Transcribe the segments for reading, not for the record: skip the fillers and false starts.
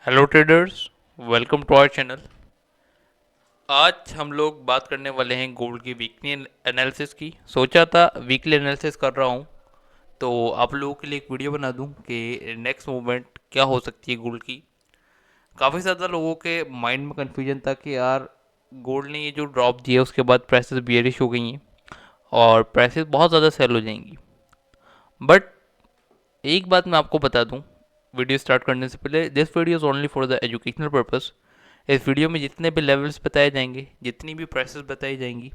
Hello traders, welcome to our channel. आज हम लोग बात करने वाले हैं गोल्ड की वीकली एनालिसिस की। सोचा था वीकली एनालिसिस कर रहा हूँ तो आप लोगों के लिए एक वीडियो बना दूँ कि नेक्स्ट मूवमेंट क्या हो सकती है गोल्ड की। काफ़ी ज़्यादा लोगों के माइंड में कन्फ्यूजन था कि यार गोल्ड ने ये जो ड्रॉप दिया उसके बाद प्राइसेस बियरिश हो गई हैं और प्राइसेस बहुत ज़्यादा सेल हो जाएंगी। बट एक बात मैं आपको बता दूं वीडियो स्टार्ट करने से पहले, this video is only for the educational purpose. इस वीडियो में जितने भी लेवल्स बताए जाएंगे, जितनी भी प्राइसेस बताई जाएंगी,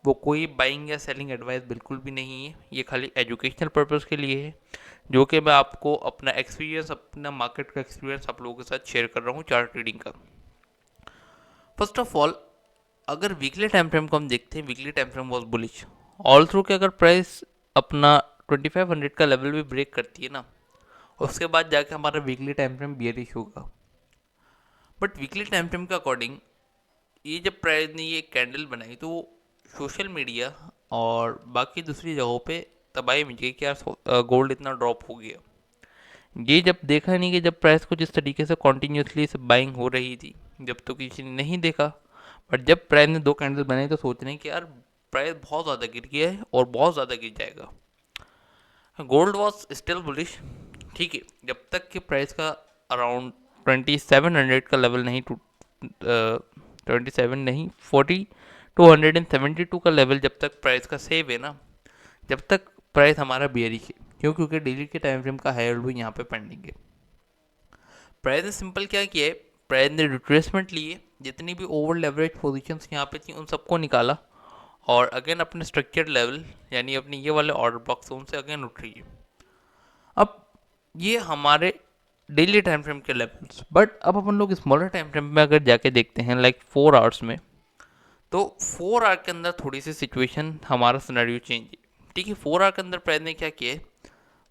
वो कोई बाइंग या सेलिंग एडवाइस बिल्कुल भी नहीं है। ये खाली एजुकेशनल पर्पस के लिए है, जो कि मैं आपको अपना एक्सपीरियंस, अपना मार्केट का एक्सपीरियंस आप लोगों के साथ शेयर कर रहा हूँ चार्ट ट्रेडिंग का। फर्स्ट ऑफ ऑल, अगर वीकली टाइम फ्रेम को हम देखते हैं, weekly time frame was bullish all through के। अगर प्राइस अपना 2500 का लेवल भी ब्रेक करती है ना, उसके बाद जाके हमारा वीकली टाइम फ्रेम बियरिश होगा। बट वीकली टाइम फ्रेम के अकॉर्डिंग ये जब प्राइस ने ये कैंडल बनाई तो सोशल मीडिया और बाकी दूसरी जगहों पे तबाही मच गई कि यार गोल्ड इतना ड्रॉप हो गया। ये जब देखा नहीं कि जब प्राइस कुछ इस तरीके से कॉन्टीन्यूसली से बाइंग हो रही थी, जब तो किसी ने नहीं देखा। बट जब प्राइस ने दो कैंडल बनाई तो सोच रहे हैं कि यार प्राइस बहुत ज़्यादा गिर गया है और बहुत ज़्यादा गिर जाएगा। गोल्ड वॉज स्टिल बुलिश, ठीक है, जब तक कि प्राइस का अराउंड 2700 का लेवल नहीं टूट, 27 नहीं, 4272 का लेवल जब तक प्राइस का सेव है ना, जब तक प्राइस हमारा बियरिश है। क्यों? क्योंकि डेली के टाइम फ्रेम का हाई भी यहाँ पे पेंडिंग है। प्राइस ने सिंपल क्या किया है, प्राइस ने रिट्रेसमेंट लिए, जितनी भी ओवर लेवरेज पोजीशंस यहाँ पे थी उन सबको निकाला और अगेन अपने स्ट्रक्चर लेवल यानी अपने ये वाले ऑर्डर ब्लॉक्स उनसे अगेन उठ रही है। अब ये हमारे डेली टाइम फ्रेम के लेवल्स। बट अब अपन लोग स्मॉलर टाइम फ्रेम में अगर जाके देखते हैं, लाइक 4 आवर्स में, तो 4 आवर के अंदर थोड़ी सी सिचुएशन, हमारा सिनेरियो चेंज है। ठीक है, 4 आवर के अंदर प्राइस ने क्या किया है,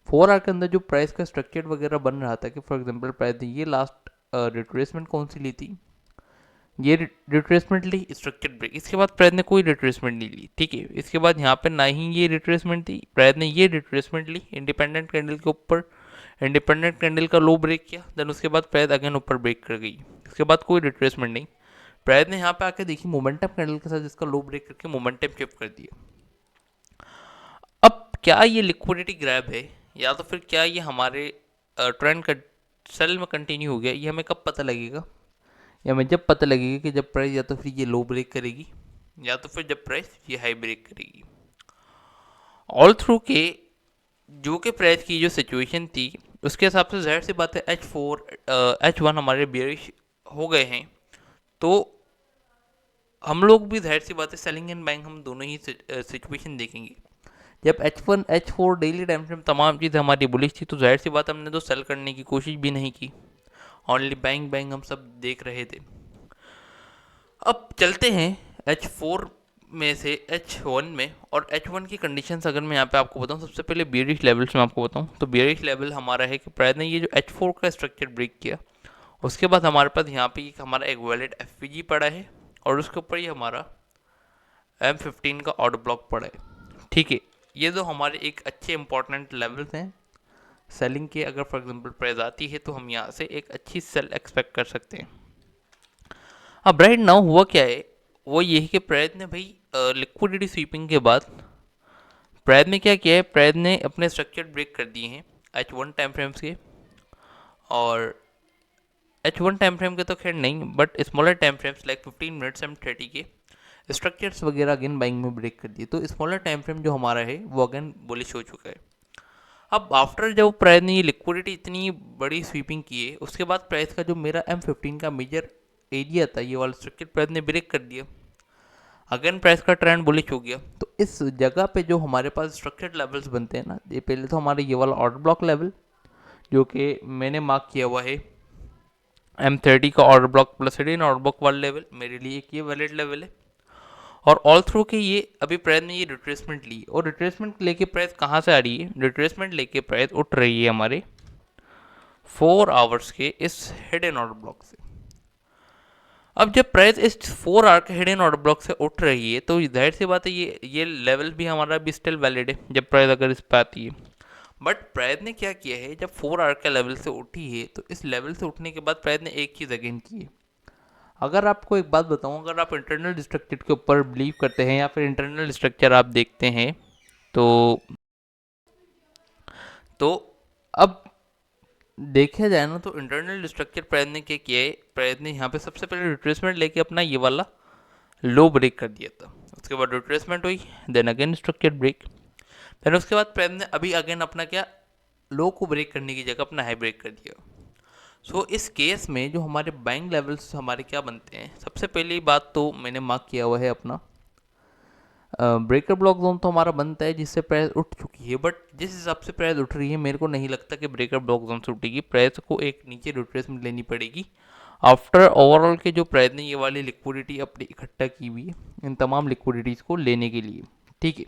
4 आवर के अंदर जो प्राइस का स्ट्रक्चर वगैरह बन रहा था कि फॉर एग्जांपल प्राइस ने ये लास्ट रिट्रेसमेंट कौन सी ली थी, ये रिट्रेसमेंट ली, स्ट्रक्चर ब्रेक, इसके बाद प्राइस ने कोई रिट्रेसमेंट नहीं ली। ठीक है, इसके बाद यहाँ पे ना ही ये रिट्रेसमेंट थी, प्राइस ने ये रिट्रेसमेंट ली इंडिपेंडेंट कैंडल के ऊपर, इंडिपेंडेंट कैंडल का लो ब्रेक किया, देन उसके बाद प्राइस अगेन ऊपर ब्रेक कर गई। इसके बाद कोई रिट्रेसमेंट नहीं, प्राइस ने यहाँ पे आके देखी मोमेंटम कैंडल के साथ इसका लो ब्रेक करके मोमेंटम शिफ्ट कर दिया। अब क्या ये लिक्विडिटी ग्रैब है या तो फिर क्या ये हमारे ट्रेंड का सेल में कंटिन्यू हो गया, ये हमें कब पता लगेगा? या हमें जब पता लगेगा कि जब प्राइस या तो फिर ये लो ब्रेक करेगी या तो फिर जब प्राइस ये हाई ब्रेक करेगी। ऑल थ्रू के जो कि प्राइस की जो सिचुएशन थी उसके हिसाब से जाहिर सी बात है H4 H1 हमारे बेरिश हो गए हैं, तो हम लोग भी जाहिर सी बात है सेलिंग एंड बाइंग हम दोनों ही सिचुएशन देखेंगे। जब H1 H4 daily time frame तमाम चीज़ें हमारी बुलिश थी तो जाहिर सी बात हमने तो सेल करने की कोशिश भी नहीं की, ओनली बाइंग बाइंग हम सब देख रहे थे। अब चलते हैं H4 में से H1 में, और H1 की कंडीशंस अगर मैं यहाँ पे आपको बताऊँ, सबसे पहले बियरिश लेवल्स में आपको बताऊँ तो बियरिश लेवल हमारा है कि प्राइस ने ये जो H4 का स्ट्रक्चर ब्रेक किया, उसके बाद हमारे पास यहाँ पे एक हमारा एक वैलिड एफ पड़ा है और उसके ऊपर ये हमारा M15 का ऑर्डर ब्लॉक पड़ा है। ठीक है, ये दो हमारे एक अच्छे इंपॉर्टेंट लेवल्स हैं सेलिंग के। अगर फॉर एग्जांपल प्राइस आती है तो हम यहाँ से एक अच्छी सेल एक्सपेक्ट कर सकते हैं। अब राइट नाउ हुआ क्या है, वो ये है कि प्राइस ने भाई लिक्विडिटी स्वीपिंग के बाद प्राइस ने क्या किया है, प्राइस ने अपने स्ट्रक्चर ब्रेक कर दिए हैं H1 टाइम फ्रेम्स के, और H1 टाइम फ्रेम के तो खैर नहीं, but smaller time frames like 15 minutes and 30 के स्ट्रक्चर्स वगैरह अगेन बाइंग में ब्रेक कर दिए, तो स्मॉलर टाइम फ्रेम जो हमारा है वो अगेन बुलिश हो चुका है। अब आफ्टर जब प्राइस ने ये लिक्विडिटी इतनी बड़ी स्वीपिंग की है, उसके बाद प्राइस का जो मेरा M15 का मेजर एरिया था, ये वाला स्ट्रक्चर प्राइस ने ब्रेक कर दिया, अगेन प्राइस का ट्रेंड बुलिश हो गया। तो इस जगह पे जो हमारे पास स्ट्रक्चर्ड लेवल्स बनते हैं ना, ये पहले तो हमारे ये वाला ऑर्डर ब्लॉक लेवल जो कि मैंने मार्क किया हुआ है M30 का order block plus hidden order block वाला लेवल, मेरे लिए एक ये वैलिड लेवल है। और ऑल थ्रू के ये अभी प्राइस ने ये रिट्रेसमेंट ली, और रिट्रेसमेंट लेके प्राइस कहाँ से आ रही है, रिट्रेसमेंट लेके प्राइस उठ रही है हमारे 4 आवर्स के इस हिडन ऑर्डर ब्लॉक से। अब जब प्राइस इस 4 आवर के हिडन ऑर्डर ब्लॉक से उठ रही है तो जाहिर सी बात है ये लेवल भी हमारा भी स्टिल वैलिड है जब प्राइस अगर इस पर आती है। बट प्राइस ने क्या किया है, जब 4 आवर के लेवल से उठी है तो इस लेवल से उठने के बाद प्राइस ने एक चीज़ अगेन की है। अगर आपको एक बात बताऊं, अगर आप इंटरनल स्ट्रक्चर के ऊपर बिलीव करते हैं या फिर इंटरनल स्ट्रक्चर आप देखते हैं तो तो अब देखा जाए ना, तो इंटरनल स्ट्रक्चर प्राइस ने क्या किया है, प्राइस ने यहाँ पे सबसे पहले रिट्रेसमेंट लेके अपना ये वाला लो ब्रेक कर दिया था। उसके बाद रिट्रेसमेंट हुई, then again structure break, then उसके बाद प्राइस ने अभी अगेन अपना क्या, लो को ब्रेक करने की जगह अपना हाई ब्रेक कर दिया। सो इस केस में जो हमारे बाइंग लेवल्स हमारे क्या बनते हैं, सबसे पहली बात तो मैंने मार्क किया हुआ है अपना ब्रेकर ब्लॉक जोन तो हमारा बनता है जिससे प्राइस उठ चुकी है, बट जिस हिसाब से प्राइस उठ रही है मेरे को नहीं लगता कि ब्रेकर ब्लॉक जोन से उठेगी। प्राइस को एक नीचे रिट्रेसमेंट लेनी पड़ेगी आफ्टर ओवरऑल के जो प्राइस ने ये वाली लिक्विडिटी अपनी इकट्ठा की हुई है इन तमाम लिक्विडिटीज़ को लेने के लिए, ठीक है।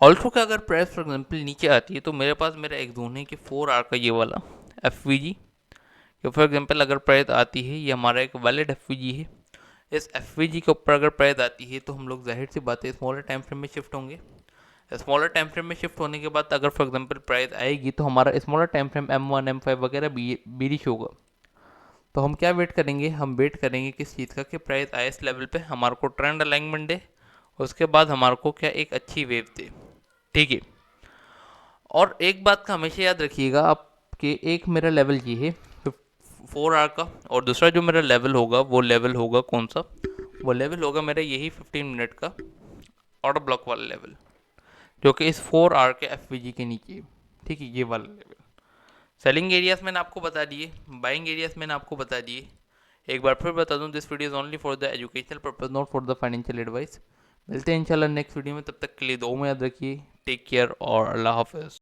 ऑल्सो का अगर प्राइस फॉर एग्जाम्पल नीचे आती है तो मेरे पास मेरा एक जोन है कि 4 आवर का ये वाला एफ फॉर एग्जाम्पल अगर प्राइस आती है, ये हमारा एक वैलिड एफ है। इस एफ के ऊपर अगर प्राइस आती है तो हम लोग जाहिर सी बात है स्मॉलर टाइम फ्रेम में शिफ्ट होंगे। स्मॉलर टाइम फ्रेम में शिफ्ट होने के बाद अगर फॉर एग्जांपल प्राइस आएगी तो हमारा smaller time frame M1 M5 वगैरह बीरिश होगा। तो हम क्या वेट करेंगे, हम वेट करेंगे किस चीज़ का, कि प्राइस आए इस लेवल पे हमारे को ट्रेंड अलाइनमेंट दे, उसके बाद हमारे को क्या एक अच्छी वेव दे, ठीक है। और एक बात का हमेशा याद रखिएगा आपके, एक मेरा लेवल ये है 4 आवर का, और दूसरा जो मेरा लेवल होगा वो लेवल होगा कौन सा, वो लेवल होगा मेरा यही 15 मिनट का ऑर्डर ब्लॉक वाला लेवल, जो कि इस 4 आवर के एफ के नीचे है, ठीक है, ये वाला लेवल। सेलिंग एरियाज मैंने आपको बता दिए, बाइंग एरियाज मैंने आपको बता दिए। एक बार फिर बता दूं, this video is only for the educational purpose, not for the financial advice. मिलते हैं इंशाल्लाह नेक्स्ट वीडियो में, तब तक के लिए दुआ में याद रखिए। टेक केयर और अल्लाह हाफिज़।